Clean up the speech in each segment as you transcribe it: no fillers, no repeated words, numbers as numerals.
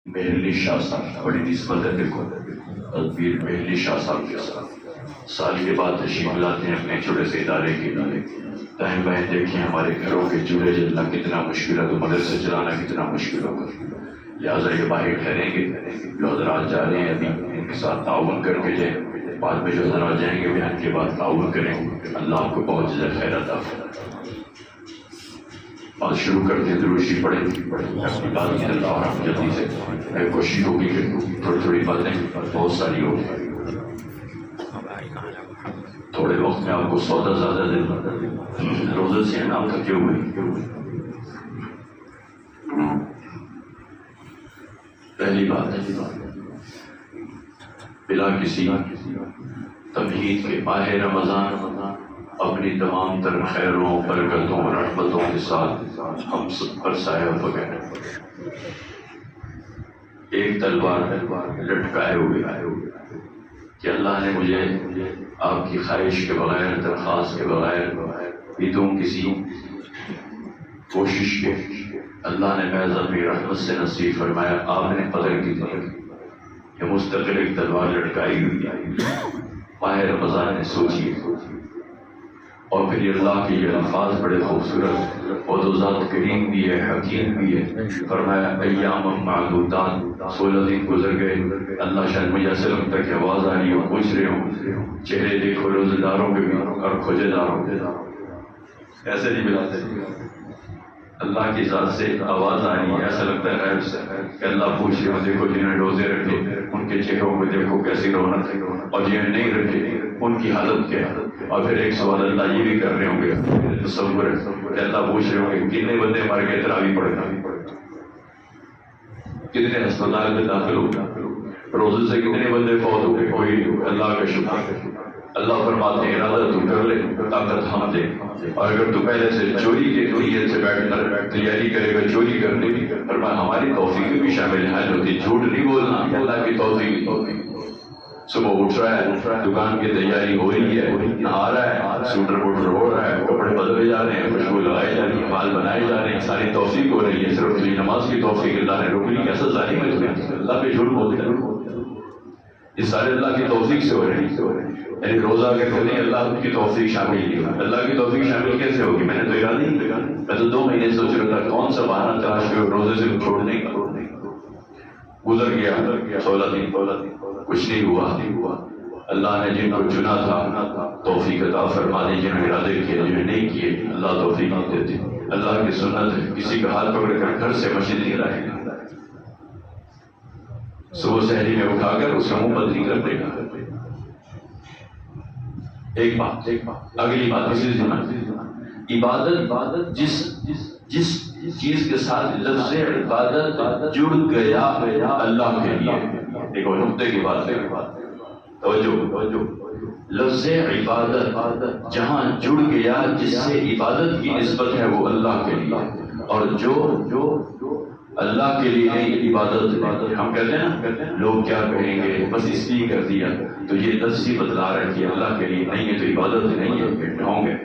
مہرلی شاہ صاحب بڑی نسبت ہے، دیکھو تدبیر مہرلی شاہ صاحب کے ساتھ سال کے بعد تشریف لاتے ہیں اپنے چھوٹے سے ادارے کے لیے. دائیں بائیں دیکھیں ہمارے گھروں کے چولہے جلنا کتنا مشکل ہے، تو مدرسے چلانا کتنا مشکل ہوگا. لہٰذا یہ باہر ٹھہریں گے، جو حضرات جا رہے ہیں ابھی ان کے ساتھ تعاون کر کے جائیں، بعد میں جو حضرات جائیں گے بیان کے بعد تعاون کریں. اللہ آپ کو بہت زیادہ خیر عطا فرمائے. بات شروع کرتے ہیں، درود شریف پڑھیں اپنی بات کی طرف اور ہم جلدی سے کوشش ہوگی کہ تھوڑی تھوڑی باتیں بہت ساری ہوگی. تھوڑے وقت میں آپ کو سودا زیادہ دے روزے سے نام تھکے ہوئے. پہلی بات بلا کسی تمہید کے ماہ رمضان اپنی تمام تر خیروں برکتوں اور رحمتوں کے ساتھ ہم سب پر سایہ پکڑے. ایک تلوار لٹکائے ہوئے کہ اللہ نے مجھے آپ کی خواہش کے بغیر، درخواست کے بغیر، بدون کسی کوشش کے اللہ نے محض اپنی رحمت سے نصیب فرمایا. آپ نے قدر کی تھی کہ مستقل ایک تلوار لٹکائی ہوئی ماہ رمضان نے سوچی. اور پھر اللہ کے یہ الفاظ بڑے خوبصورت، اور تو ذات کریم بھی ہے، حکیم بھی ہے. فرمایا ایام معدودات، 16 دن گزر گئے. اللہ شاید مجھے ایسے لگتا ہے کہ آواز آ رہی ہو، پوچھ رہے ہوں چہرے دیکھو روزے داروں کے بھی اور کھوجے داروں کے. ایسے نہیں ملاتے، اللہ کی ذات سے آواز آ رہی ہے، ایسا لگتا ہے غیب سے کہ اللہ پوچھ رہے ہوں دیکھو جنہیں روزے رکھے ان کے چہروں کو دیکھو کیسی رونق ہے، اور جنہیں نہیں رکھے ان کی حالت کیا ہے. اور پھر ایک سوال اللہ یہ بھی کر رہے ہوں گے، تصور کہ اللہ پوچھ رہے ہوں گے کتنے بندے مر گئے تراویح پڑھنا، کتنے ہسپتال میں داخل ہو گئے، روزے سے کتنے بندے فوت ہو گئے. کوئی اللہ کا شکر. اللہ فرماتے ہیں ارادہ تو کر لے، طاقت ہم دیں. اور اگر تو پہلے سے چوری کے نیت سے بیٹھ کر تیاری کرے گا چوری کرنے کی، فرمایا ہماری توفیق بھی شامل ہوتی. جھوٹ نہیں بولنا، اللہ کی توفیق. صبح اٹھ رہا ہے، دکان کی تیاری ہو رہی ہے، نہا رہا ہے، سوٹر بوٹر ہو رہا ہے، کپڑے بدلے جا رہے ہیں، خوشبو لگائے جا رہی ہے، بال بنائے جا رہے ہیں، ساری توفیق ہو رہی ہے. صرف تجھے نماز کی توفیق اللہ نے روکنی، کیسا ظالم ہے تمہیں، اللہ پہ جھوٹ بولتے ہیں. یہ سارے اللہ کی توفیق سے ہو رہی ہے. یعنی روزہ اگر کریں اللہ کی توفیق شامل نہیں ہے. اللہ کی توفیق شامل کیسے ہوگی؟ میں نے تو ارادہ نہیں کیا. میں تو 2 مہینے سوچ رہا تھا کون سا بہانہ تلاش کر روزے سے چھوڑنے کا. گزر گیا 16 دن، کچھ نہیں ہوا. اللہ نے جن کو چنا تھا توفیق عطا فرما دی، جنہوں نے ارادے کیے، جنہوں نے نہیں کیے اللہ توفیق نہیں دیتے. اللہ کی سنت ہے کسی کا ہاتھ پکڑ کر گھر سے مسجد نہیں لائے گا، صبح سحری میں اٹھا کر اس کا منہ بند نہیں کر دے گا. ایک بات. اگلی بات اسی عبادت جس چیز کے ساتھ لفظ عبادت جڑ گیا اللہ کے لیے. ایک اور نقطے کی بات ہے، توجہ. لفظ عبادت جہاں جڑ گیا جس سے عبادت کی نسبت ہے وہ اللہ کے لیے، اور جو اللہ کے لیے نہیں عبادت ہم کہتے ہیں نا لوگ کیا کہیں گے بس اس لیے کر دیا، تو یہ لفظ ہی بتلا رہا ہے کہ اللہ کے لیے نہیں ہے تو عبادت نہیں ہے. ڈھونگ ہے.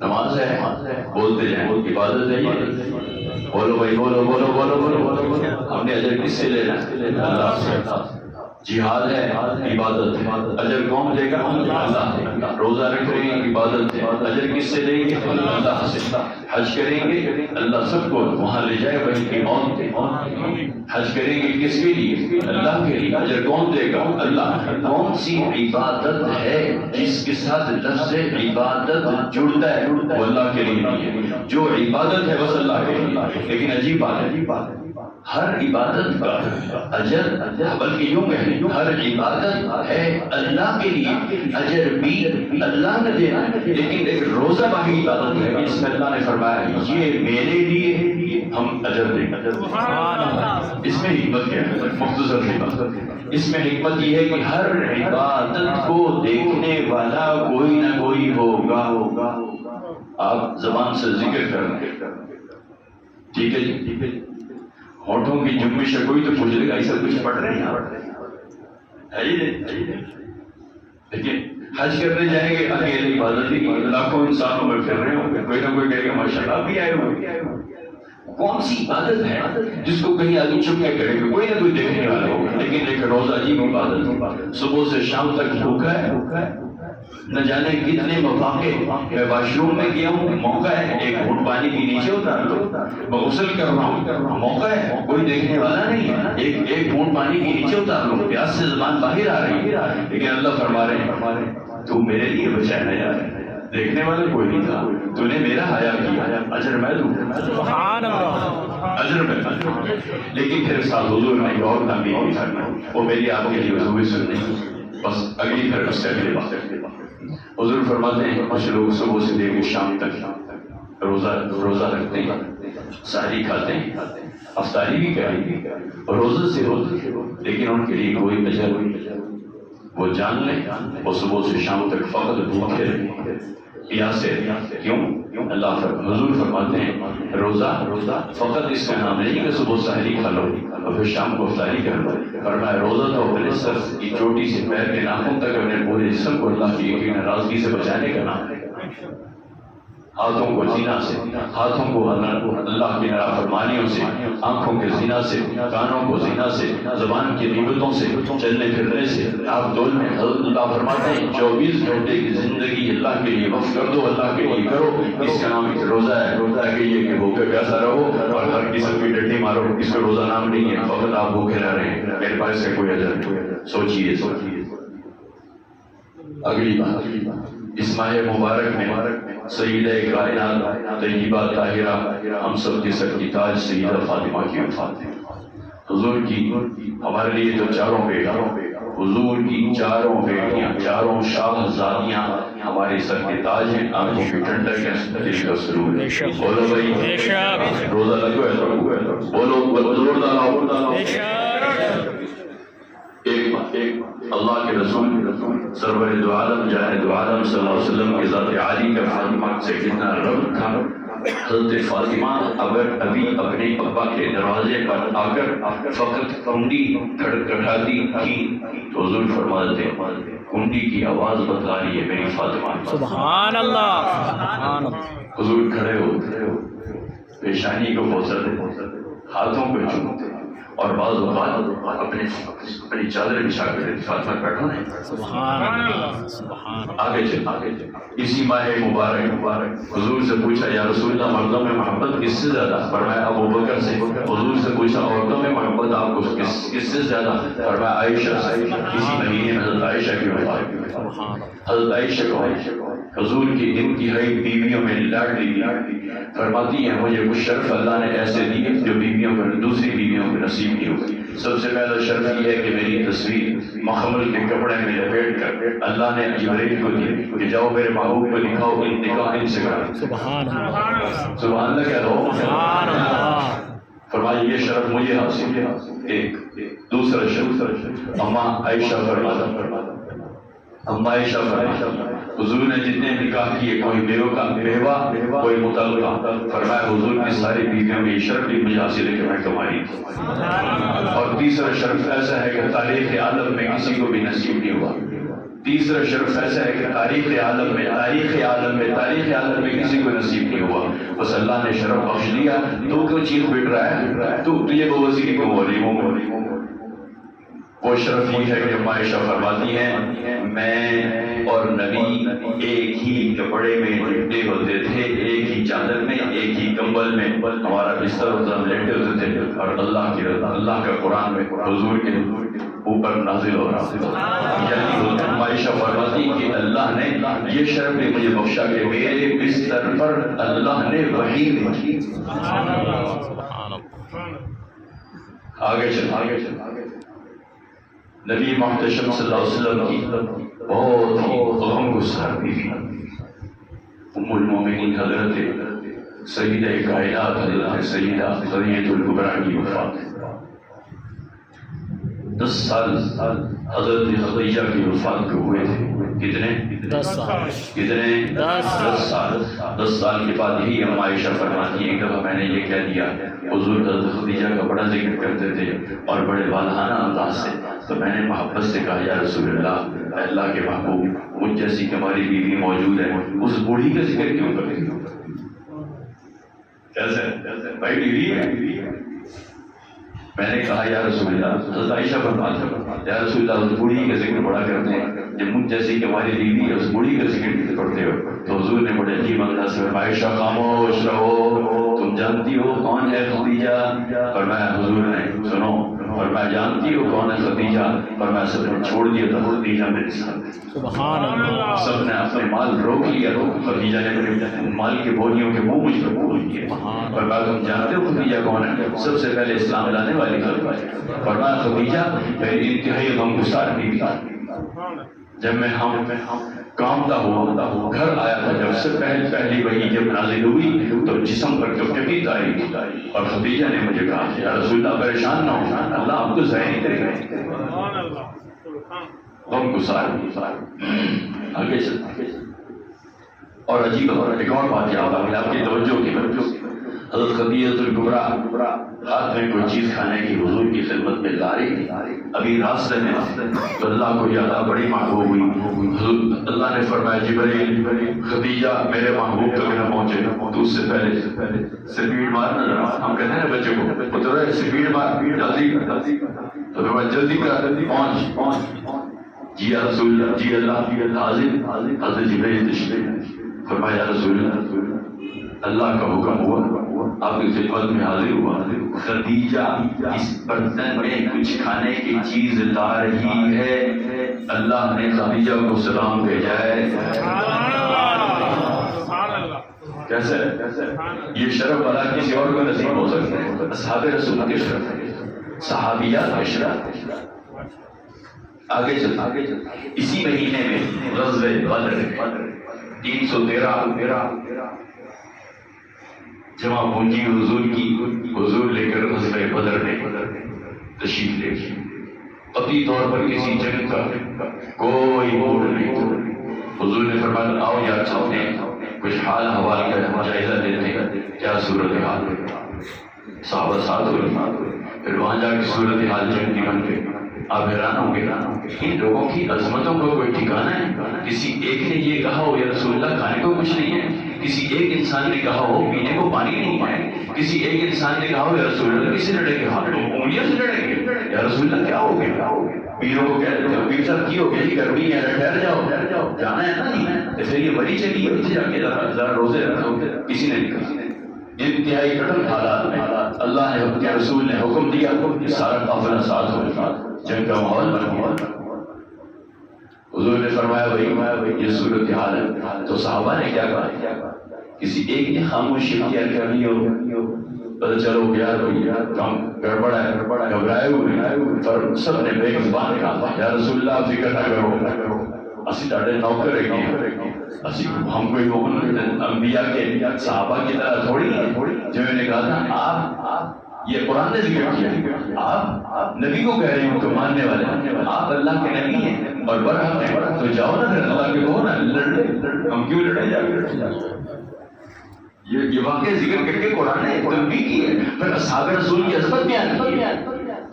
نماز ہے بولتے جائیں عبادت ہے یہ. بولو بھائی بولو بولو بولو بولو بولو. ہم نے اجر کس سے لینا؟ اللہ سے. جہاد ہے عبادت ہے، اجر کون دے گا؟ اللہ. روزہ رکھ رہے ہیں عبادت ہے، اجر کس سے لیں گے؟ اللہ سے. حج کریں گے اللہ سب کو وہاں لے جائے وہیں کی موت دے. حج کریں گے کس کے لیے؟ اللہ کے لیے. اجر کون دے گا؟ اللہ. کون سی عبادت ہے جس کے ساتھ لفظ عبادت جڑتا ہے وہ اللہ کے لیے نہیں ہے؟ جو عبادت ہے بس اللہ کے لیے. لیکن عجیب بات ہے ہر عبادت کا اجر، بلکہ یوں کہیں ہر عبادت ہے اللہ کے لیے، اجر بھی اللہ نے دینا. لیکن ایک روزہ باہی عبادت ہے جس میں اللہ نے فرمایا یہ میرے لیے ہم اجر دیں گے. اس میں حکمت کیا ہے؟ مختصر حکمت اس میں حکمت یہ ہے کہ ہر عبادت کو دیکھنے والا کوئی نہ کوئی ہوگا. آپ زبان سے ذکر کریں، ٹھیک ہے جی. ہونٹوں کی جنبش ہے، کوئی تو پوچھ لے گا ایسا کچھ پڑھ رہے ہیں. لیکن حج کرنے جائیں گے اکیلے عبادت ہی لاکھوں انسانوں میں پھر رہے ہوں گے، کوئی نہ کوئی کہے گا ماشاء اللہ بھی آئے ہوئے. کون سی عبادت ہے جس کو کہیں آدمی چھپ کے کرے گا؟ کوئی نہ کوئی دیکھنے والا ہوگا، لیکن ایک روزہ عجیب عبادت، صبح سے شام تک بھوکا ہے، نہ جانے کتنے مواقع میں واش روم میں گیا ہوں، موقع ہے ایک گھونٹ پانی کے نیچے اتار لو، میں غسل کر رہا ہوں، موقع ہے کوئی دیکھنے والا نہیں ہے، ایک گھونٹ پانی کے نیچے اتار لو، پیاس سے زبان باہر آ رہی ہے، لیکن اللہ فرما رہے ہیں تو میرے لیے بچایا نہ جا رہا، دیکھنے والا کوئی نہیں تھا، تو نے میرا حیا کیا، اجر میں دوں، سبحان اللہ، اجر میں دوں۔ لیکن پھر ساتھ حضور نے ایک اور تعبیر بھی فرمائی، وہ میری آپ کے لیے ضروری سننی، بس اگلی پھر اس سے اگلی بات۔ حضور فرماتے ہیں کچھ لوگ صبح سے لے کے شام تک روزہ رکھتے ہیں، سحری کھاتے ہیں، افطاری بھی کریں، روزہ سے ہوتے، لیکن ان کے لیے کوئی اجر نہیں، وہ جان لیں وہ صبح سے شام تک فقط بھوکے رہیں، پیاسے، کیوں؟ اللہ حضور فرماتے ہیں روزہ فقط اس کا نام نہیں کہ صبح سحری کھا لو اور پھر شام کو افطاری کر لو، فرمایا روزہ تو اپنے سر کی چوٹی سے پیر کے ناخن تک اپنے پورے جسم کو اللہ کی یقین ناراضگی سے بچانے کا نام ہے، ہاتھوں کو زنا سے، ہاتھوں کو اللہ کی نافرمانیوں سے، آنکھوں کے زنا سے، کانوں کو زنا سے، زبان کی غیبتوں سے، چلنے پھرنے سے، آپ دول میں اللہ فرماتے ہیں 24 گھنٹے کی زندگی اللہ کے لیے وقف کر دو، اللہ کے لیے کرو، اس کا نام ایک روزہ ہے، تاکہ یہ کہ بھوکے پیاسا رہو اور ہر قسم کی ڈنڈی مارو، اس کو روزہ نام نہیں ہے، فقط آپ بھوکے رہ رہے ہیں، میرے پاس سے کوئی اجر نہیں، سوچئے۔ اگلی بات، اس ماہ مبارک میں سیدہ کائنات طیبہ طاہرہ ہم سب کے سر کی تاج سیدہ فاطمہ کی وفات ہے۔ حضور کی ہمارے لیے تو چاروں بیٹے، حضور کی چاروں بیٹیاں، چاروں شاہزادیاں ہمارے سر کے تاج ہیں، آنکھوں کی ٹھنڈک ہے، دل کا سرور ہے۔ بولو بھائی روزہ لگو ہے، بولو زور ڈالاؤ۔ ایک اللہ کے رسول سرور دو عالم جانے دو عالم صلی اللہ علیہ وسلم کے ذات عالی کا فاطمہ سے کتنا رب تھا۔ حضرت فاطمہ اگر ابھی اپنے ابا کے دروازے پر آ کر فقط کنڈی کھٹکھٹاتی تھی تو حضور فرماتے کنڈی کی آواز بتا رہی ہے میری فاطمہ، سبحان اللہ۔ حضور کھڑے ہو پیشانی کو بوستے، ہاتھوں کو چومتے، اور بعض اوقات اپنی چادر بچھا کر فاطمہ بیٹھو نہیں، سبحان اللہ۔ آگے چل، اسی ماہ مبارک حضور سے پوچھا یا رسول اللہ مردوں میں محبت کس سے زیادہ؟ فرمایا ابو بکر سے۔ حضور سے پوچھا عورتوں میں محبت آپ کو کس سے زیادہ؟ فرمایا عائشہ سے۔ اسی مہینے میں حضرت عائشہ کی وفات، حضرت عائشہ کو حضور کی انتہائی بیویوں میں لاڈلی فرماتی ہیں مجھے کچھ شرف اللہ نے ایسے دیے جو بیویوں پر دوسری بیویوں کو نصیب نہیں ہوگی۔ سب سے پہلا شرف یہ ہے کہ میری تصویر مخمل کے کپڑے میں لپیٹ کر اللہ نے جبرائیل کو دی کہ جاؤ میرے محبوب کو دکھاؤ نکاح ان سے کرو، سبحان اللہ، سبحان اللہ کہہ دو، سبحان اللہ۔ فرمایا یہ شرف مجھے حاصل ہے۔ ایک دوسرا شرف اماں عائشہ فرماتا، اماں عائشہ فرماتا حضور نے جتنے نکاح کیے کوئی بیوہ کوئی مطلقہ، فرمایا حضور کی ساری بیویوں میں یہ شرف بھی مجھے حاصل ہے کہ میں کمائی۔ اور تیسرا شرف ایسا ہے کہ تاریخ عالم میں کسی کو بھی نصیب نہیں ہوا، تیسرا شرف ایسا ہے کہ تاریخ عالم میں کسی کو نصیب نہیں ہوا، بس اللہ نے شرف بخش دیا۔ تو کیوں چیخ پٹ رہا ہے؟ تو یہ بوزی کیوں ہو رہی ہوں؟ وہ شرف یہ ہے کہ عائشہ فرماتی ہیں میں اور نبی ایک ہی کپڑے میں لپٹے ہوتے تھے، ایک ہی چادر میں، ایک ہی کمبل میں ہمارا بستر ہوتا، ہم لیٹے ہوتے تھے، اور اللہ کا قرآن میں حضور کے اوپر نازل ہو رہا تھا۔ یعنی عائشہ فرماتی کہ اللہ نے یہ شرف بھی مجھے بخشا کہ میرے بستر پر اللہ نے وحی بھیجی۔ آگے چل نبی محتشم صلی اللہ علیہ وسلم کی بہت ہی غم گسار بیوی ام المومنین حضرت سیدہ کائنات حضرت سیدہ خدیجہ الکبریٰ کی وفات ہے۔ 10 سال حضرت خدیجہ کی وفات کو ہوئے تھے، کتنے 10 سال 10 سال کے بعد یہی ہم عائشہ فرماتی ہیں، ایک دفعہ میں نے یہ کہہ دیا حضور حضرت خدیجہ کا بڑا ذکر کرتے تھے اور بڑے والہانہ انداز سے، تو میں نے محبت سے کہا یا رسول اللہ، اللہ کے محبوب مجھ جیسی ہماری بیوی موجود ہے، اس بوڑھی کا ذکر کیوں کرتے ہیں؟ کیسے بھائی بیوی ہے. میں نے کہا یا رسول اللہ, حضرت عائشہ فرماتی یا رسول اللہ اس بوڑھی کا ذکر بڑا کرتے ہیں, جب مجھ جیسی کہ ہماری بیوی ہے اس بوڑھی کا ذکر پڑھتے ہو. تو حضور نے بڑے عجیب انداز سے فرمایا عائشہ خاموش رہو, تم جانتی ہو کون ہے خدیجہ؟ فرمایا حضور نے سنو, فرمایا جانتی ہو کون ہے خدیجہ؟ فرمایا سب نے چھوڑ دیا تھا خدیجہ میرے ساتھ. سبحان اللہ. سب نے اپنے مال روک لیا, خدیجہ نے میرے مال کے بوریوں کے منہ مجھ پر کھول دیے. فرمایا تم جانتے ہو خدیجہ کون ہے؟ سب سے پہلے اسلام لانے والی. فرمایا خدیجہ میری انتہائی غمگسار بیوی. جب میں کامتا ہوا گھر آیا تھا, جب سے پہلی وحی جب نازل ہوئی تو جسم پر کپکپی تاری کی, اور خدیجہ نے مجھے کہا یا رسول اللہ پریشان نہ ہو, اللہ آپ کو ضائع نہیں کرے گا. غمگسار آگے چلتے. اور عجیب ایک اور بات یاد آ گئی آپ کی توجہ کی. حضرت خدیجہ الکبریٰ ہاتھ میں کوئی چیز کھانے کی حضور کی خدمت میں لا رہی تھی. ابھی راستے میں تو اللہ کو یاد بڑی محبوب ہوئی. حضور اللہ نے فرمایا جبرائیل خدیجہ میرے محبوب تک نہ پہنچے تو اس سے پہلے سپیڈ مارنا. ہم کہتے ہیں نا بچے کو اترو سپیڈ مار, جلدی تو فرمایا جلدی کر پہنچ. جی یا رسول اللہ, جی اللہ حاضر. حضرت جبرائیل تشریف فرمایا رسول اللہ کا حکم ہوا, آپ کی خدمت میں حاضر ہوا. خدیجہ اس برتن میں کچھ کھانے کی چیز لا رہی ہے, اللہ نے خدیجہ کو سلام بھیجا ہے. کیسے یہ شرف والا کسی اور کو نصیب ہو سکتا ہے؟ اصحاب رسول کے شرف, صحابیات کے شرف. آگے چلتا اسی مہینے میں غزوہ بدر 313 جمع پونجی حضور کی, حضور لے کر غزوہ بدر میں تشریف لے گئے. قطعی طور پر کسی جنگ کا کوئی موڑ نہیں تھا. حضور نے فرمایا آؤ یار چلتے ہیں, کچھ حال حوال کا جائزہ لیتے ہیں کیا صورتحال ہے. صحابہ ساتھ ہوئے, پھر وہاں جا کے صورتحال جنگ کی بن گئی. آپ حیران ہوں گے ان لوگوں کی عظمتوں کو کوئی ٹھکانا ہے؟ کسی ایک نے یہ کہا ہو یا رسول اللہ کھانے کو کچھ نہیں ہے, کسی ایک انسان نے کہا ہو پینے کو پانی نہیں ہے, کسی ایک انسان نے کہا ہو یا رسول اللہ کسی لڑے گے ہاتھ انگلیوں سے لڑیں گے یا رسول اللہ کیا ہو گیا. پیروں کو کہتے ہیں پیر صاحب کی ہو گیا جی گرمی ہے ٹھہر جاؤ جانا ہے نا نہیں تو پھر یہ بڑی چلی ہے جا کے ذرا روزے رکھو. کسی نے نہیں کہا. انتہائی کٹن حالات میں اللہ نے اپنے رسول نے حکم دیا کہ سارا قافلہ ساتھ ہو, جنگ کا ماحول بن گیا. حضور نے فرمایا بھائی یہ صورتحال ہے. تو صحابہ نے کیا کہا, کسی ایک نے خاموشی اختیار کر لی ہو, پتہ چلو یار کام گڑبڑ ہے, گھبرائے ہوئے سب نے بے زبان کہا یا رسول اللہ فکر نہ کرو, اسی تاڑے نوکر رہے اسی ہم کوئی انبیاء کے صحابہ کی طرح تھوڑی ہے. جو میں نے کہا تھا آپ یہ قرآن نے ذکر کیا, آپ نبی کو کہہ رہے ہیں کہ ماننے والے, آپ اللہ کے نبی ہیں اور برحق ہیں, تو جاؤ نا پھر اللہ کے کہو نا لڑ, ہم کیوں لڑے جا کے. یہ واقعہ ذکر کر کے قرآن نے تنبیہ کی ہے. پھر اصحاب رسول کی عظمت بیان کی ہے.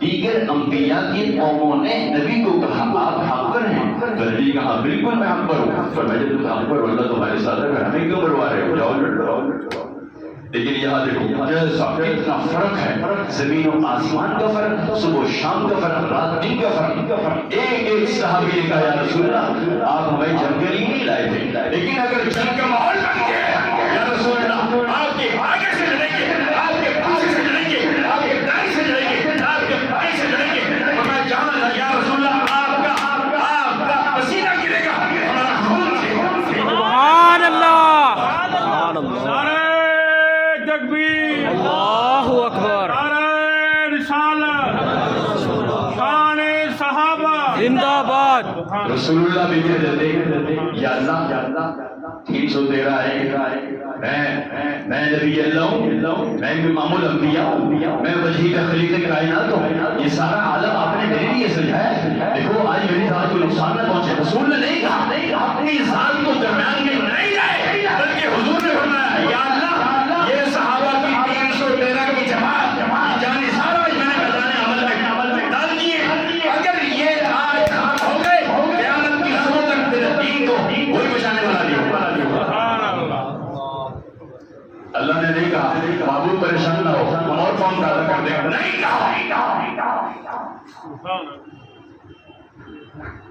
دیگر انبیاء کی قوموں نے نبی کو کہا آپ حق پر ہیں, تو نبی کہا بالکل میں حق پر ہوں. پر میں جب حق پر اللہ تمہارے ساتھ ہے ہمیں کیوں مروا رہے ہو, جاؤ لڑ. لیکن یہاں دیکھو جیسا اتنا فرق ہے, زمین و آسمان کا فرق, صبح و شام کا فرق, رات دن کا فرق. ایک صحابی نے کہا یا رسول اللہ آپ ہمیں جنگ کے لیے نہیں لائے تھے, لیکن اگر جنگ کا ماحول بن گیا یا رسول اللہ آپ کے آگے سے لڑیں گے, آپ کے پیچھے سے لڑیں گے, آپ کے دائیں سے لڑیں گے, آپ کے بائیں سے لڑیں گے, اور میں جانا یا رسول اللہ آپ کا پسینہ گرے گا ہمارا خون سے. سبحان اللہ, سبحان اللہ, تکبیر, اللہ اکبر, زندہ باد. رسول اللہ بھی کہتے تھے یا اللہ 313 میں نبی اللہ ہوں, میں امام الانبیاء ہوں, میں وجہ کا خلیفہ کائنات ہوں. یہ سارا عالم آپ نے میرے لیے سجایا ہے. دیکھو آج میری ذات کو نقصان نہ پہنچے. رسول نے نہیں کہا اپنی ذات کو درمیان میں نہیں لائے, بلکہ حضور نے فرمایا یا اللہ یہ صحابہ کی 313 کی جماعت جانے سارا میں نے بتانے عمل میں ڈال دیے. اگر یہ آج خاک ہو گئے قیامت کی صبح تک تیرے دین کو کوئی بچانے والا نہیں ہوگا. اللہ نے نہیں کہا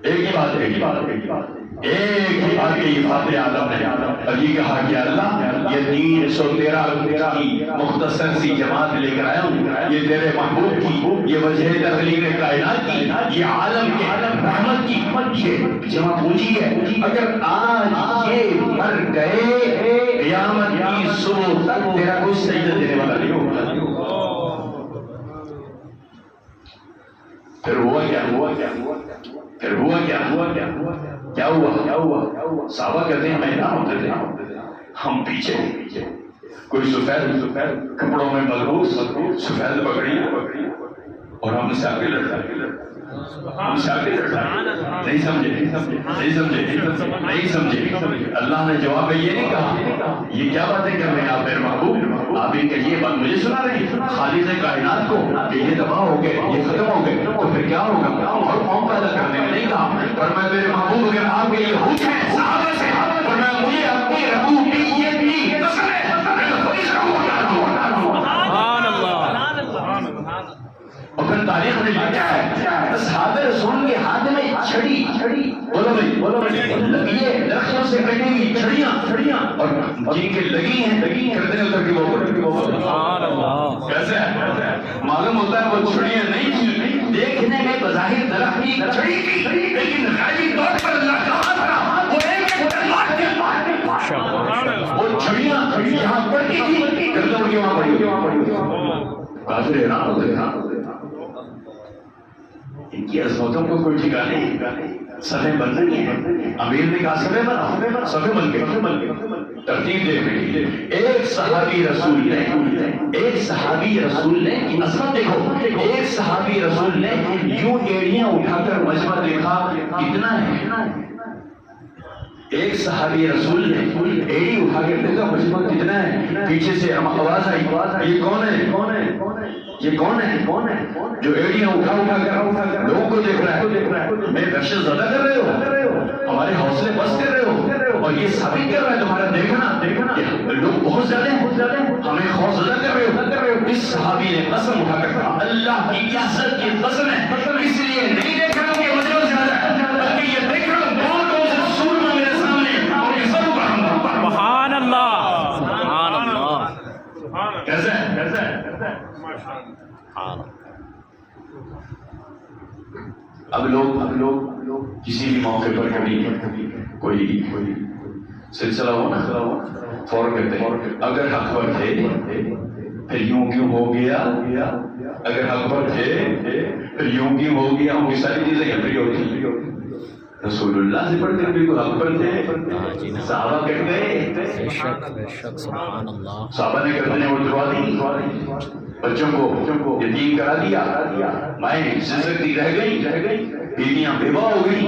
ایک ہی بات ہے، ایک ہی بات کہ یہ فاتح عالم نے اور یہ کہا کہ اللہ یہ 313 کی مختصر سی جماعت لے کر آیا ہوں، یہ تیرے محبوب کی، یہ وجہ تخلیق کائنات کی، یہ عالم کے رحمت کی یہ جمع پوچھی ہے۔ اگر آج یہ مر گئے قیامت کی صبح تک تیرا کوئی سجدہ دینے والا نہیں ہوگا۔ پھر ہوا کیا پھر ہوا کیا ہوا؟ صحابہ کہتے ہیں میں نہ ہوتے تھے، ہم پیچھے کوئی سفید کپڑوں میں ملبوس سفید پگڑی اور ہم سے آگے لڑتا نہیں سمجھے۔ اللہ نے جواب میں یہ نہیں کہا یہ کیا باتیں کر رہے ہیں آپ میرے محبوب، آپ ان کے یہ بات مجھے سنا رہے ہیں خالق کائنات کو کہ یہ تباہ ہو گئے، یہ ختم ہو گئے، تو پھر کیا ہوگا؟ اور قوم پیدا کرنے میں نہیں کہا، پر میں میرے محبوب اگر آپ کے یہ حکم ہے صحابہ سے، پر میں مجھے اپنی ربو کی یہ بھی قسم ہے میں خود اس کا سبحان اللہ۔ اور پھر تاریخ میں لکھا ہے اصحاب رسول کے ہاتھ میں چھڑی، بولو بھائی یہ درختوں سے کٹی ہوئی چھڑیاں اور جن کے لگی ہیں گردنیں اتر کے وہ سبحان اللہ۔ کیسے معلوم ہوتا ہے وہ چھڑیاں نہیں تھی، دیکھنے میں بظاہر درخت کی چھڑی تھی، لیکن غیبی طور پر اللہ کا ہاتھ تھا، وہ ایک اللہ کے وہ چھڑیاں یہاں پڑتی تھی، گردن کے وہاں پڑی کافر حیران ہوتے ہیں ان کی عظمتوں کو کوئی ٹھکانے نہیں، صفے بن رہی ہیں۔ امیر نے کہا صفے بنا، صفے بن گئے، ترتیب دیکھ رہی ہے۔ ایک صحابی رسول نے عظمت دیکھو، ایک صحابی رسول نے یوں ایڑیاں اٹھا کر مجمع دیکھا کتنا ہے، ایک صحابی رسول نے ایڑی اٹھا کر دیکھا مجمع کتنا ہے، پیچھے سے آواز آئی یہ کون ہے جو ایڑیاں اٹھا کر لوگوں کو دیکھ رہا ہے؟ میں دہشت زدہ کر رہے ہو، ہمارے حوصلے بس کر رہے ہو، اور یہ ثابت کر رہا ہے تمہارا دیکھنا لوگ بہت زیادہ ہیں، ہمیں خوف زدہ کر رہے ہو۔ اس صحابی نے قسم اٹھا کر کہا اللہ کی عزت کی قسم ہے، اس لیے نہیں دیکھ رہا ہوں کہ وجہ زیادہ ہے، بلکہ یہ دیکھ رہا ہوں کون سے سورما میرے سامنے اور یہ سب سبحان اللہ، سبحان اللہ۔ کیسے اب لوگ کسی بھی موقع پر کبھی کوئی سلسلہ ہوا فوراً کہتے ہیں اگر حق پر تھے پھر یوں کیوں ہو گیا، اگر حق پر تھے پھر یوں کیوں ہو گیا، ہم کی ساری چیزیں گھبری ہوتی۔ رسول اللہ سے پڑھ کر بھی کوئی حق پر تھے، صحابہ کہہ گئے، بے شک سبحان اللہ۔ صحابہ نے گردنیں اٹھوا دی، بچوں کو یتیم کرا دیا، مائیں سسکتی رہ گئی، بیویاں بیوہ ہو گئی،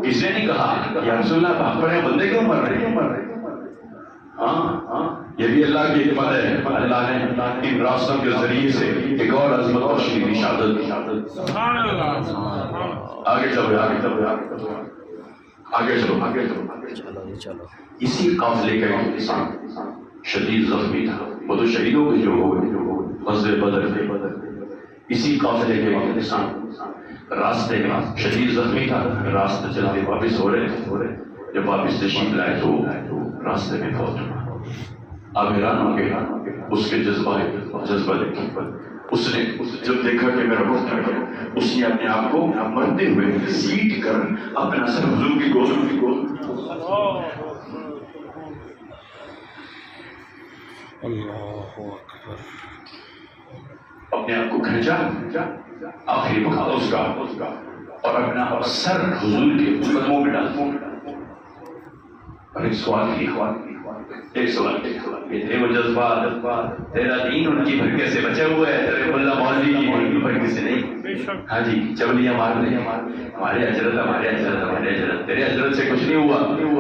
کس نے نہیں کہا یا رسول اللہ بھاگ پڑے بندے کیوں مر رہے؟ ہاں یہ بھی اللہ کی حکمت ہے، اللہ نے ان راستوں کے ذریعے سے ایک اور عظمت اور شریف اشادت۔ آگے چلو۔ اسی قافلے کا ایک انسان شدید زخمی تھا، وہ تو شہیدوں کے جو ہوئے غزوہ بدر تھے، اسی قافلے کے ایک انسان راستے میں شدید زخمی تھا، راستے چلتے واپس ہو رہے تھے، جب واپس تشریف لائے تو راستے میں فوت ہوا۔ آپ حیران ہوں گے اس کے جذبہ دیکھیں، اس نے جب دیکھا کہ میرا وقت ہے، اس نے اپنے آپ کو مرتے ہوئے سیٹ کر اپنا سر حضور کی گود اللہ اکبر، اپنے آپ کو کھینچا آخری وقت اس کا، اور اپنا سر حضور کے قدموں میں ڈال اور ایک سوال کیا، یہ تھے وہ جذبات، تیرا دین ان کی بھرکے سے بچے ہوئے ہے، تیرے ملا مولوی کی بھرکے سے نہیں۔ ہاں جی چولیاں مار دیں، ہمارے اجرت، تیرے اجرت سے کچھ نہیں ہوا،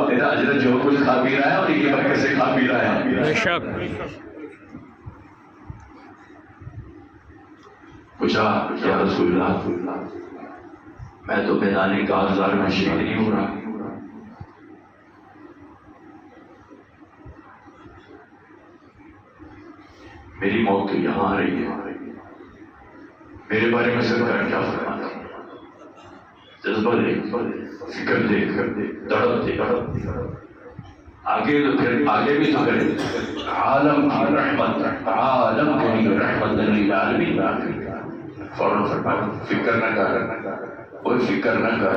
تیرا اجرت جو کچھ کھا پی رہا ہے اور یہ بھرکے سے کھا پی رہا ہے۔ بے شک۔ پوچھا یا رسول اللہ میں تو میدان کارزار میں شریک نہیں ہو رہا، میری موت تو یہاں آ رہی ہے، میرے بارے میں سرکار کیا فرماتے ہیں؟ جذبہ دیکھ، فکر دیکھ، تڑپ دیکھ، آگے تو پھر آگے بھی تو کرے عالم کی رحمت، عالم کے لیے رحمت للعالمین، فوراً فرمایا فکر نہ کر، کوئی فکر نہ کر،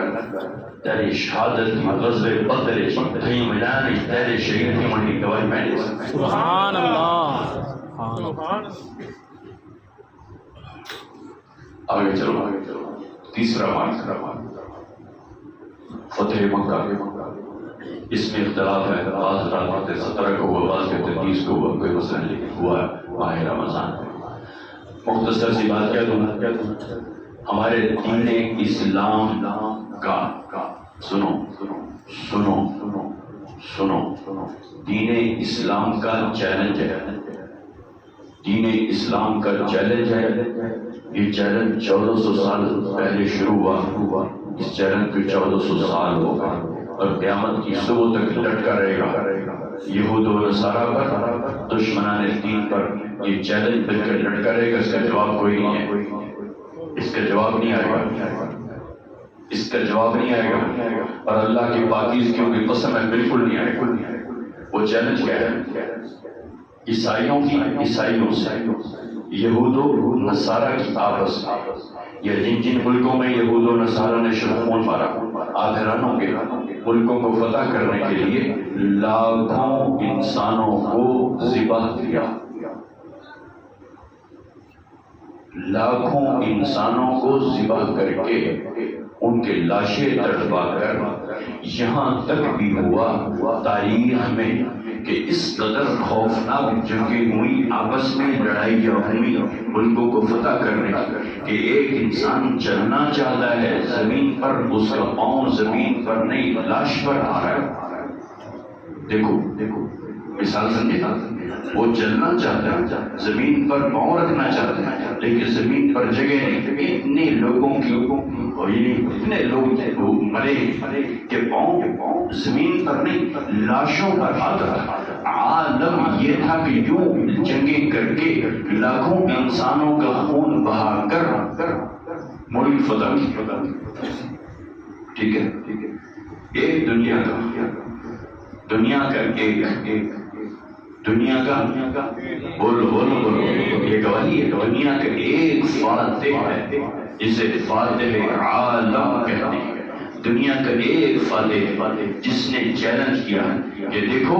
تیری شہادت کی غزل بدر تھی میدان تیرے شہید کی منڈی گواہی میں نے سبحان اللہ، سبحان اللہ۔ آگے چلو، تیسرا مارک فتح مکہ۔ اس میں اختلاف ہے، بعض رات 17 کو ہوا، بعض کہتے 30 کو ہوا، کوئی مسئلہ نہیں، لیکن ہوا ماہ رمضان میں۔ مختصر سی بات کہہ دوں، ہمارے دین اسلام کا سنو دین اسلام کا چیلنج ہے، دین اسلام کا چیلنج ہے۔ یہ چیلنج 1400 سال پہلے شروع ہوا، اس چیلنج کو 1400 سال ہو گئے اور قیامت کی صبح تک لٹکا رہے گا۔ یہود و نصارہ پر، دشمنان دین پر یہ چیلنج مل کر لٹکا رہے گا۔ اس کا جواب کوئی نہیں ہے، اس کا جواب نہیں آئے گا، اس کا جواب نہیں آئے گا، اور اللہ کی پاکیزگیوں کی قسم ہے بالکل نہیں آئے گا۔ وہ چیلنج کیا ہے؟ عیسائیوں سے یہود و نصارہ کی آپس، یا جن ملکوں میں یہود و نصارہ نے خون مارا، آدھرانوں کے ملکوں کو فتح کرنے کے لیے لاکھوں انسانوں کو ذبح کیا، لاکھوں انسانوں کو ذبح کر کے ان کے لاشیں تڑپا کر یہاں تک بھی ہوا تاریخ میں کہ اس قدر خوفناک جنگیں ہوئی، آپس میں لڑائیاں ہوئی ملکوں کو فتح کرنے کہ ایک انسان چلنا چاہتا ہے زمین پر، اس کا پاؤں زمین پر نہیں لاش پر آ رہا ہے۔ دیکھو مثال سمجھے، وہ چلنا چاہتا ہے، زمین پر پاؤں رکھنا چاہتا ہے، لیکن زمین پر جگہ نہیں۔ اتنے لوگوں اتنے لوگ مرے کہ پاؤں زمین پر نہیں لاشوں پر آتا تھا۔ عالم یہ تھا کہ یوں جنگیں کر کے لاکھوں انسانوں کا خون بہا کر ملک فتح کی۔ ٹھیک ہے، ایک دنیا کا بولو یہ گواہی ہے، دنیا کا ایک فاتح ہے جسے فاتح عالم کہتے ہیں۔ دنیا کا ایک فاتح جس نے چیلنج کیا کہ دیکھو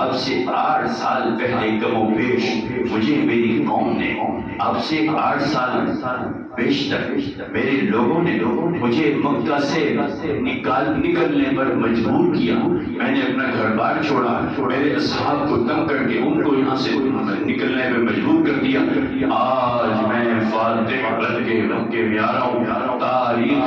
اب سے 8 سال پہلے کم و بیش مجھے میری قوم نے، اب سے 8 سال بیشتر میرے لوگوں نے مجھے مکہ سے نکلنے پر مجبور کیا۔ میں نے اپنا گھر بار چھوڑا، میرے اصحاب کو تنگ کر کے ان کو یہاں سے نکلنے میں مجبور کر دیا۔ آج میں فاتح بن کے مکے میں آ رہا ہوں۔ تاریخ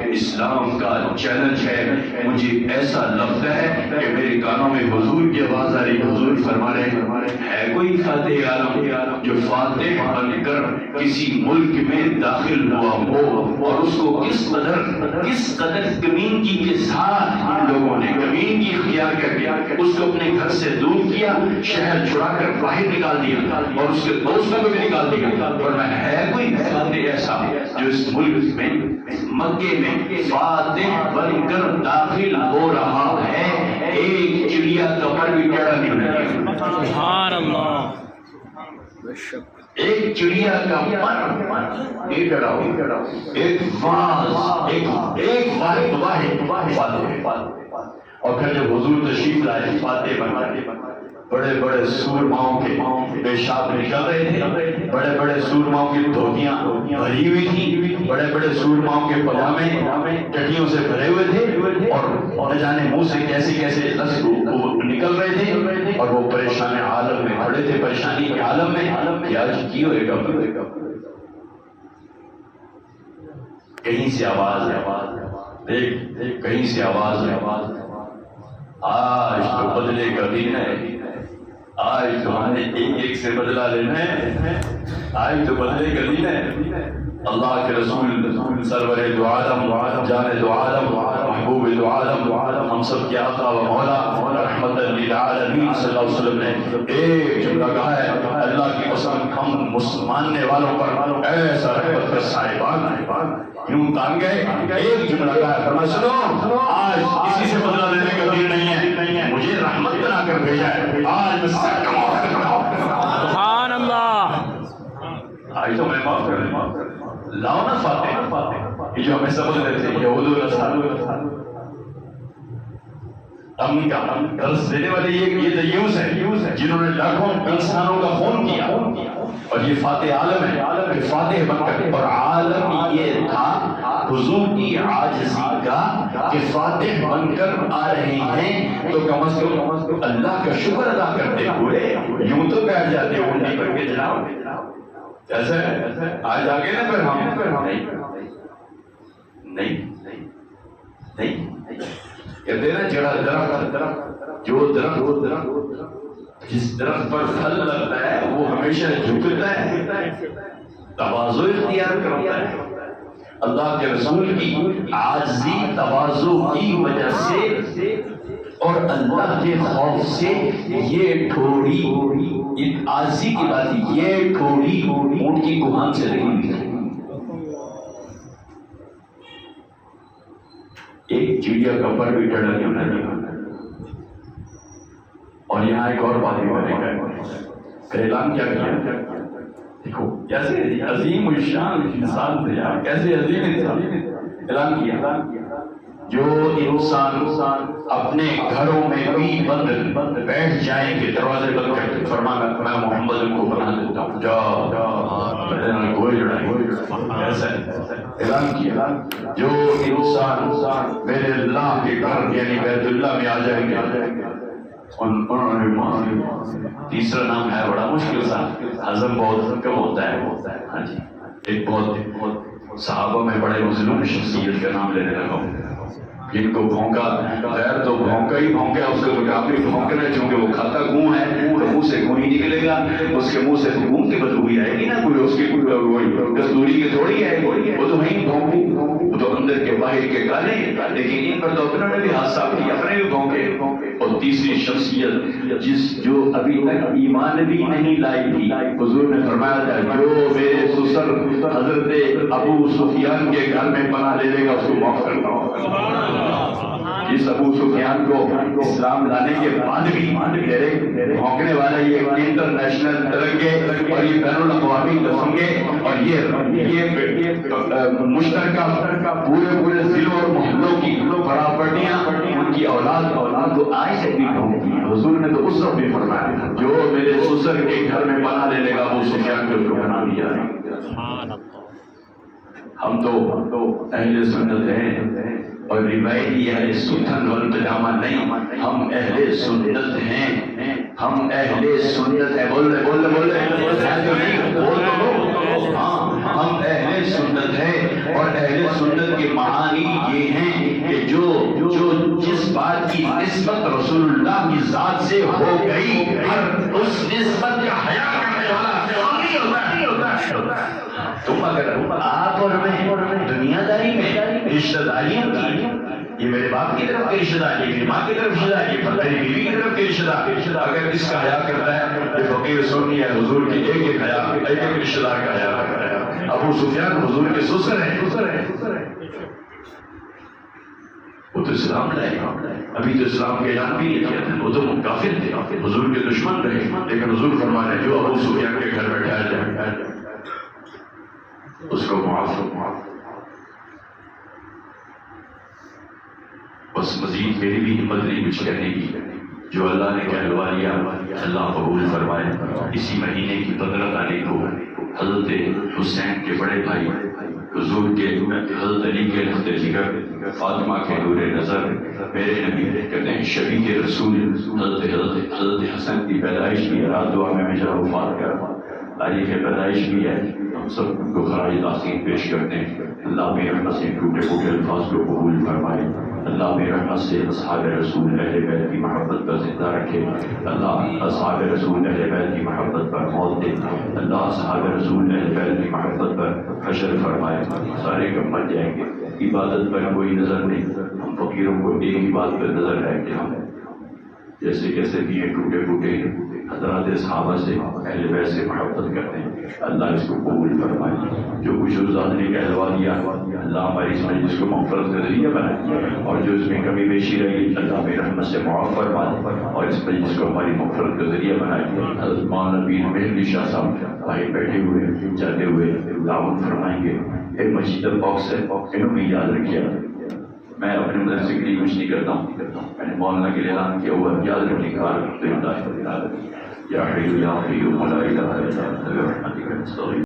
اسلام کا چیلنج ہے، مجھے ایسا لگتا ہے کہ میرے کانوں میں حضور کی آواز آ رہی، حضور فرما رہے ہیں ہے کوئی فاتح عالم جو فاتح بن کر کسی ملک میں داخل ہوا ہو، اور اس کو کس قدر کمینگی کے ساتھ ان لوگوں نے کمینگی اختیار کر کے اس کو اپنے گھر سے دور کیا، شہر چھڑا کر باہر نکال دیا اور اس کے دوستوں کو بھی نکال دیا۔ اور میں ہے کوئی فاتح ایسا جو اس ملک میں مکے میں فاتح بن کر داخل ہو رہا ہے؟ ایک چڑیا کا پر بھی ٹیڑھا نہیں ہونا چاہیے۔ سبحان اللہ، بے شک ایک چڑیا کا پر نہیں ٹیڑھا ہو، ایک واحد فاتح۔ اور پھر جب حضور تشریف لائے فاتح بن کر، بڑے بڑے سورماؤں کے پیشاب نکل رہے تھے، بڑے بڑے سورماؤں کی دھوتیاں بھری ہوئی تھی، بڑے بڑے سورماؤں کے پجامے ٹٹیوں سے بھرے ہوئے تھے، اور نہ جانے منہ سے کیسے لفظ نکل رہے تھے، اور وہ پریشان عالم میں کھڑے تھے، پریشانی کے عالم میں کہ آج کی ہوئے گا۔ کہیں سے آواز ہے، دیکھ کہیں سے آواز ہے، آج تو بدلے کا دن ہے، آج تو ہم نے ایک سے بدلہ لینا ہے، آج تو بدلے کا دن ہے۔ اللہ کے رسول سرور دو عالم جان دو عالم محبوب دو عالم ہم سب کے آقا و مولا رحمت للعالمین صلی اللہ علیہ وسلم نے ایک جملہ کہا ہے، اللہ کی قسم ہم ماننے والوں پر ایسا رحمت کا سائبان یوں تان گئے، ایک جملہ کہا ہے، فرمایا سنو آج کسی سے بدلہ لینے کا دل نہیں ہے، مجھے رحمت بنا کر بھیجا ہے، آج میں سب کا معاف کر رہا ہوں۔ سبحان اللہ۔ آج تو میں معاف کر رہا ہوں، لاؤ نا فاتح، یہ جو ہمیں سبق دیتے ہیں یہود و نصارا، امن کا درس دینے والے یہ دیوس ہے جنہوں نے لاکھوں انسانوں کا خون کیا، اور یہ فاتح عالم ہے، فاتح بن کر، اور عالم یہ تھا حضور کی عاجزی کا کہ فاتح بن کر آ رہے ہیں تو کم از کم اللہ کا شکر ادا کرتے ہوئے یوں تو بیٹھ جاتے ہیں انہیں پر کے جناب کیسے آج آگے نا پھر ہم نہیں کہتے ہیں نا جڑا درخت جو درخت جس درخت پر پھل لگتا ہے وہ ہمیشہ جھکتا ہے، تواضع اختیار کرتا ہے۔ اللہ کے رسول کی عاجزی تواضع کی وجہ سے اور اللہ کے خوف سے یہ ٹھوڑی، عاجزی کی بات، یہ ٹھوڑی اونٹ کی گوہان سے لگی ہوئی، ایک چڑیا کا پر بھی ٹڑا نہیں ہونا چاہیے۔ اور یہاں ایک اور بات بنے گا، اعلان کیا کیا، دیکھو کیسے عظیم الشان انسان تھے یار، کیسے عظیم انسان، اعلان کیا جو انسان اپنے گھروں میں بھی بند بیٹھ جائیں گے، دروازے بند کر کے، فرمایا میں محمد ان کو بنا دیتا ہوں، جا کوئی لڑائی، ایسا اعلان کیا جو انسان میرے اللہ کے گھر یعنی بیت اللہ میں آ جائیں گے، انہوں نے تیسرا نام ہے بڑا مشکل سا، ہضم بہت کم ہوتا ہے، ہاں جی، ایک بہت صحابہ میں بڑے مظلوم شخصیت کا نام لینے لگا ہوں، جن کو بھونکا، غیر تو بھونکا ہی بھونکا، اس کو تو کافی بھونکنا ہے چونکہ وہ کھاتا گوں ہے، تو منہ سے گوں ہی نکلے گا، اس کے منہ سے گوں کی بدبو ہی آئے گی نا، کوئی اس کی کستوری کی تھوڑی آئے گی، وہ تو وہیں بھونکو، وہ تو اندر کے باہر کے کالے، لیکن ان پر تو اپنوں نے بھی ہاتھ صاف کیا، اپنے بھی بھونکے۔ اور تیسری شخصیت جو ابھی تک ایمان بھی نہیں لائی تھی، حضور نے فرمایا تھا جو میرے سسر حضرت ابو سفیان کے گھر میں پناہ لے لے گا اس کو معاف کرتا ہوں۔ جس ابو سفیان کو اسلام لانے کے بعد بھی بھونکنے والا یہ انٹرنیشنل ترنگے اور یہ بین الاقوامی تمغے اور یہ مشترکہ پورے ضلعوں اور محلوں کی پراپرٹیاں ان کی اولاد کو آج سے بھی بھونکتی ہیں۔ حضور نے تو اس وقت بھی فرمایا جو میرے سسر کے گھر میں پناہ لے لے گا ابو سفیان کو اس کو بنا دیا۔ ہم تو اہل سنت ہیں اور روایتی اہل سنت والجماع نہیں، ہم اہل سنت ہیں، ہم اہل سنت ہیں، بول ہاں ہم اہل سنت ہیں، اور اہل سنت کے معانی یہ ہیں کہ جو جس بات کی نسبت رسول اللہ کی ذات سے ہو گئی اس نسبت کا حیا کرنے والا ہوتا ہے۔ تم اگر آپ اور میں دنیا داری میں رشتہ داریوں کی، یہ میرے باپ کی طرف کے رشتہ داری، میری ماں کی طرف رشتہ داری، میری بیوی کی طرف کے رشتہ دار، اگر اس کا حیا کرتا ہے یہ فقیر سنی ہے، حضور کی ایک حیا، ایک رشتہ دار کا حیا کرتا ہے۔ ابو سفیان حضور کے سسر ہیں، وہ تو اسلام لائے، ابھی تو اسلام کے اعلان بھی نہیں کیا تھا، وہ تو کافر تھے، حضور کے دشمن رہے، لیکن حضور فرما رہے جو ابو سفیان کے گھر میں ٹھہر جائے اس کو معاف بس۔ مزید میری بھی ہمت نہیں کچھ کہنے کی، جو اللہ نے کہلوا لیا اللہ قبول فرمائے۔ اسی مہینے کی 15 تاریخ کو حضرت حسین کے بڑے بھائی حضور کے حضرت علی کے رخت جگر فاطمہ کے نور نظر میرے نبی کہتے ہیں شفیع رسول حضرت حسن کی پیدائش کی رات دعا میں میرا وفات کر تاریخ پیدائش بھی ہے، ہم سب کو خراج تحسین پیش کرتے ہیں۔ اللہ میرے سے ٹوٹے پھوٹے الفاظ کو قبول فرمائے۔ اللہ میرے رحمت سے اصحاب رسول اہل بیت کی محبت پر زندہ رکھے، اللہ اصحاب رسول اہل بیت کی محبت پر موت دے، اللہ اصحاب رسول اہل بیت کی محبت پر حشر فرمائے، سارے کم مر جائیں گے، عبادت پر کوئی نظر نہیں، ہم فقیروں کو ایک ہی بات پر نظر ہے کہ ہم جیسے کیسے بھی یہ ٹوٹے پھوٹے حضرات صحابہ سے اہل بیت سے محبت کرتے ہیں، اللہ اس کو قبول فرمائے، جو کچھ ذات نے کہلوا دیا اللہ ہماری اس مجلس کو مغفرت کا ذریعہ بنائے، اور جو اس میں کمی بیشی رہی اللہ میری رحمت سے معاف فرمائے، اور اس مجلس کو ہماری مغفرت کا ذریعہ بنائے۔ حضرت مولانا پیر مہر شاہ صاحب بھائی بیٹھے ہوئے جاتے ہوئے دعوت فرمائیں گے، ایک مسجد باکس ہے، انہوں نے یاد رکھیا، میں اپنے مدرسے کے لیے کچھ نہیں کرتا ہوں، میں نے مولانا کے لیے اعلان کیا ہوا یاد رکھنے کا یا حی یا قیوم لا الہ الا انت برحمتک نستغیث۔